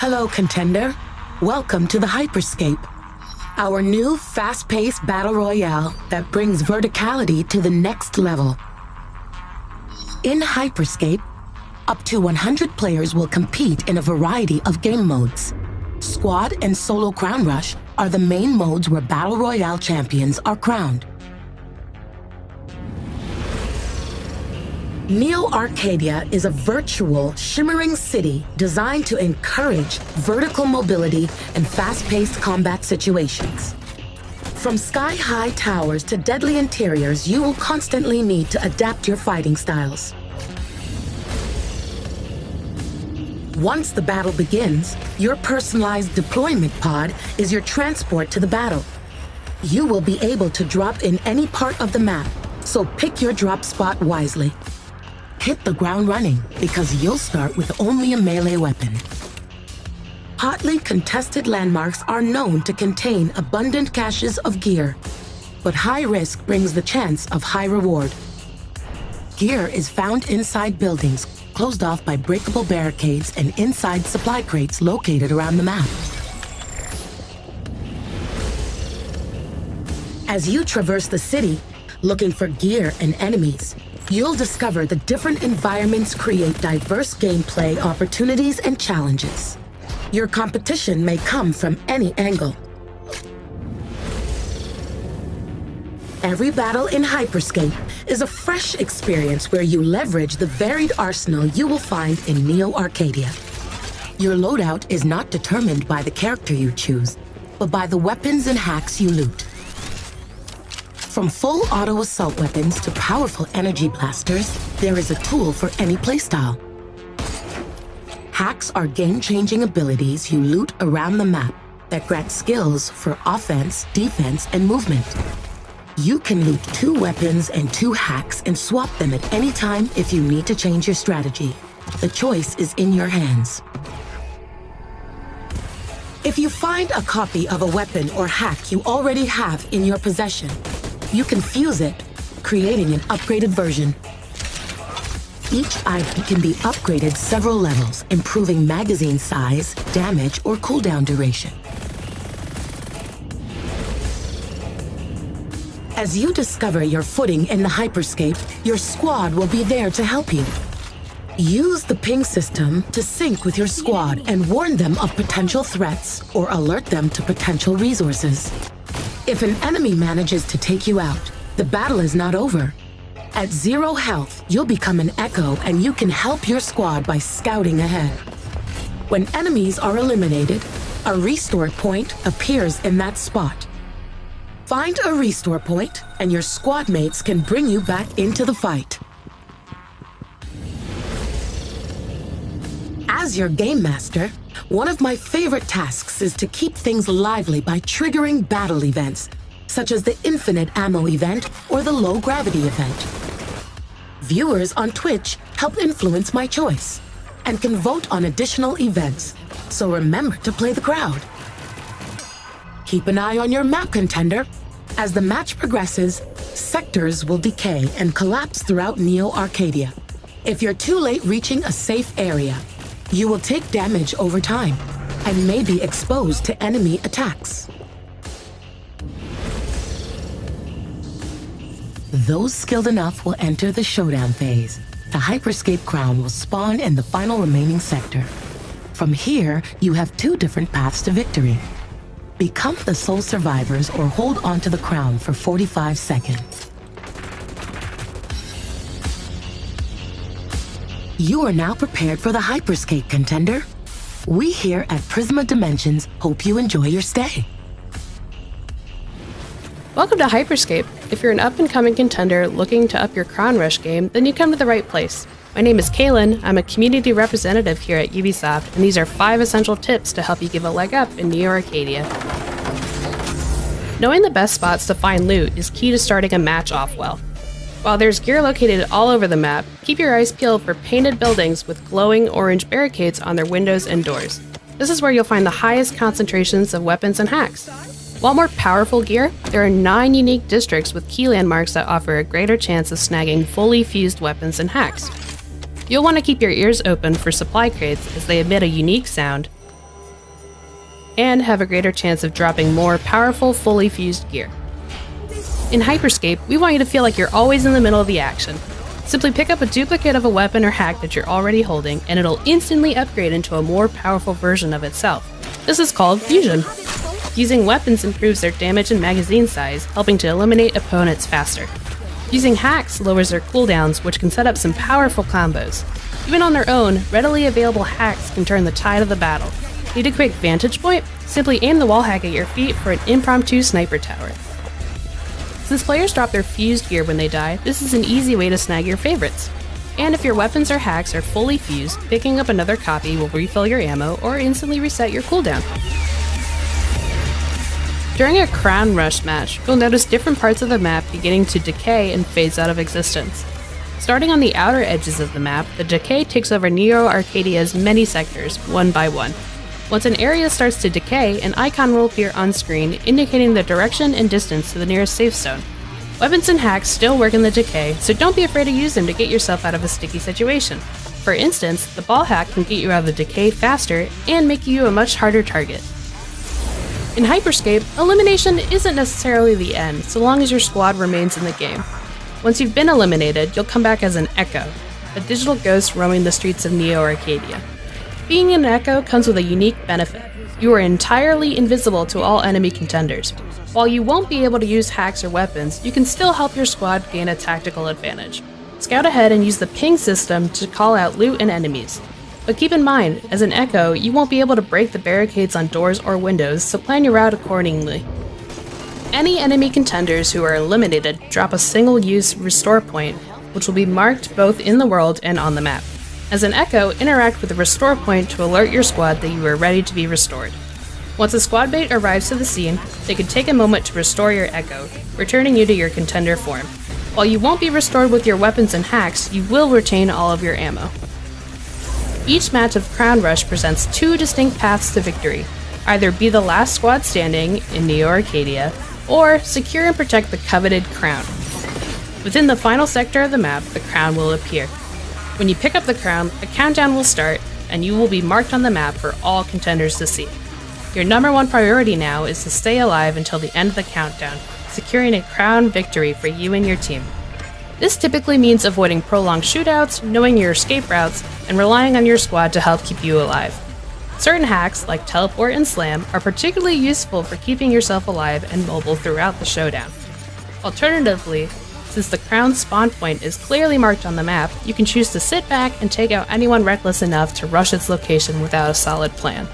Hello, contender. Welcome to the Hyperscape, our new fast-paced battle royale that brings verticality to the next level. In Hyperscape, up to 100 players will compete in a variety of game modes. Squad and solo crown rush are the main modes where battle royale champions are crowned. Neo Arcadia is a virtual, shimmering city designed to encourage vertical mobility and fast-paced combat situations. From sky-high towers to deadly interiors, you will constantly need to adapt your fighting styles. Once the battle begins, your personalized deployment pod is your transport to the battle. You will be able to drop in any part of the map, so pick your drop spot wisely. Hit the ground running, because you'll start with only a melee weapon. Hotly contested landmarks are known to contain abundant caches of gear, but high risk brings the chance of high reward. Gear is found inside buildings, closed off by breakable barricades and inside supply crates located around the map. As you traverse the city, looking for gear and enemies, you'll discover the different environments create diverse gameplay opportunities and challenges. Your competition may come from any angle. Every battle in Hyperscape is a fresh experience where you leverage the varied arsenal you will find in Neo Arcadia. Your loadout is not determined by the character you choose, but by the weapons and hacks you loot. From full auto assault weapons to powerful energy blasters, there is a tool for any playstyle. Hacks are game-changing abilities you loot around the map that grant skills for offense, defense, and movement. You can loot 2 weapons and 2 hacks and swap them at any time if you need to change your strategy. The choice is in your hands. If you find a copy of a weapon or hack you already have in your possession, you can fuse it, creating an upgraded version. Each item can be upgraded several levels, improving magazine size, damage, or cooldown duration. As you discover your footing in the Hyperscape, your squad will be there to help you. Use the ping system to sync with your squad and warn them of potential threats or alert them to potential resources. If an enemy manages to take you out, the battle is not over. At 0 health, you'll become an echo and you can help your squad by scouting ahead. When enemies are eliminated, a restore point appears in that spot. Find a restore point and your squad mates can bring you back into the fight. As your game master, one of my favorite tasks is to keep things lively by triggering battle events, such as the infinite ammo event or the low gravity event. Viewers on Twitch help influence my choice and can vote on additional events, so remember to play the crowd. Keep an eye on your map, contender. As the match progresses, sectors will decay and collapse throughout Neo Arcadia. If you're too late reaching a safe area, you will take damage over time and may be exposed to enemy attacks. Those skilled enough will enter the showdown phase. The Hyperscape crown will spawn in the final remaining sector. From here, you have 2 different paths to victory. Become the sole survivors or hold onto the crown for 45 seconds. You are now prepared for the Hyperscape, contender. We here at Prisma Dimensions hope you enjoy your stay. Welcome to Hyperscape. If you're an up-and-coming contender looking to up your Crown Rush game, then you come to the right place. My name is Kaylin, I'm a community representative here at Ubisoft, and these are 5 essential tips to help you give a leg up in Neo Arcadia. Knowing the best spots to find loot is key to starting a match off well. While there's gear located all over the map, keep your eyes peeled for painted buildings with glowing orange barricades on their windows and doors. This is where you'll find the highest concentrations of weapons and hacks. Want more powerful gear? There are 9 unique districts with key landmarks that offer a greater chance of snagging fully fused weapons and hacks. You'll want to keep your ears open for supply crates as they emit a unique sound. and have a greater chance of dropping more powerful, fully fused gear. In Hyperscape, we want you to feel like you're always in the middle of the action. Simply pick up a duplicate of a weapon or hack that you're already holding, and it'll instantly upgrade into a more powerful version of itself. This is called fusion. Using weapons improves their damage and magazine size, helping to eliminate opponents faster. Using hacks lowers their cooldowns, which can set up some powerful combos. Even on their own, readily available hacks can turn the tide of the battle. Need a quick vantage point? Simply aim the wall hack at your feet for an impromptu sniper tower. Since players drop their fused gear when they die, this is an easy way to snag your favorites. And if your weapons or hacks are fully fused, picking up another copy will refill your ammo or instantly reset your cooldown. During a Crown Rush match, you'll notice different parts of the map beginning to decay and phase out of existence. Starting on the outer edges of the map, the decay takes over Neo Arcadia's many sectors, one by one. Once an area starts to decay, an icon will appear on screen indicating the direction and distance to the nearest safe zone. Weapons and hacks still work in the decay, so don't be afraid to use them to get yourself out of a sticky situation. For instance, the ball hack can get you out of the decay faster and make you a much harder target. In Hyperscape, elimination isn't necessarily the end, so long as your squad remains in the game. Once you've been eliminated, you'll come back as an Echo, a digital ghost roaming the streets of Neo Arcadia. Being an Echo comes with a unique benefit. You are entirely invisible to all enemy contenders. While you won't be able to use hacks or weapons, you can still help your squad gain a tactical advantage. Scout ahead and use the ping system to call out loot and enemies. But keep in mind, as an Echo, you won't be able to break the barricades on doors or windows, so plan your route accordingly. Any enemy contenders who are eliminated drop a single-use restore point, which will be marked both in the world and on the map. As an Echo, interact with the restore point to alert your squad that you are ready to be restored. Once a squad mate arrives to the scene, they can take a moment to restore your Echo, returning you to your contender form. While you won't be restored with your weapons and hacks, you will retain all of your ammo. Each match of Crown Rush presents two distinct paths to victory. Either be the last squad standing in Neo Arcadia, or secure and protect the coveted crown. Within the final sector of the map, the crown will appear. When you pick up the crown, a countdown will start, and you will be marked on the map for all contenders to see. Your number one priority now is to stay alive until the end of the countdown, securing a crown victory for you and your team. This typically means avoiding prolonged shootouts, knowing your escape routes, and relying on your squad to help keep you alive. Certain hacks, like Teleport and Slam, are particularly useful for keeping yourself alive and mobile throughout the showdown. Alternatively, since the crown spawn point is clearly marked on the map, you can choose to sit back and take out anyone reckless enough to rush its location without a solid plan.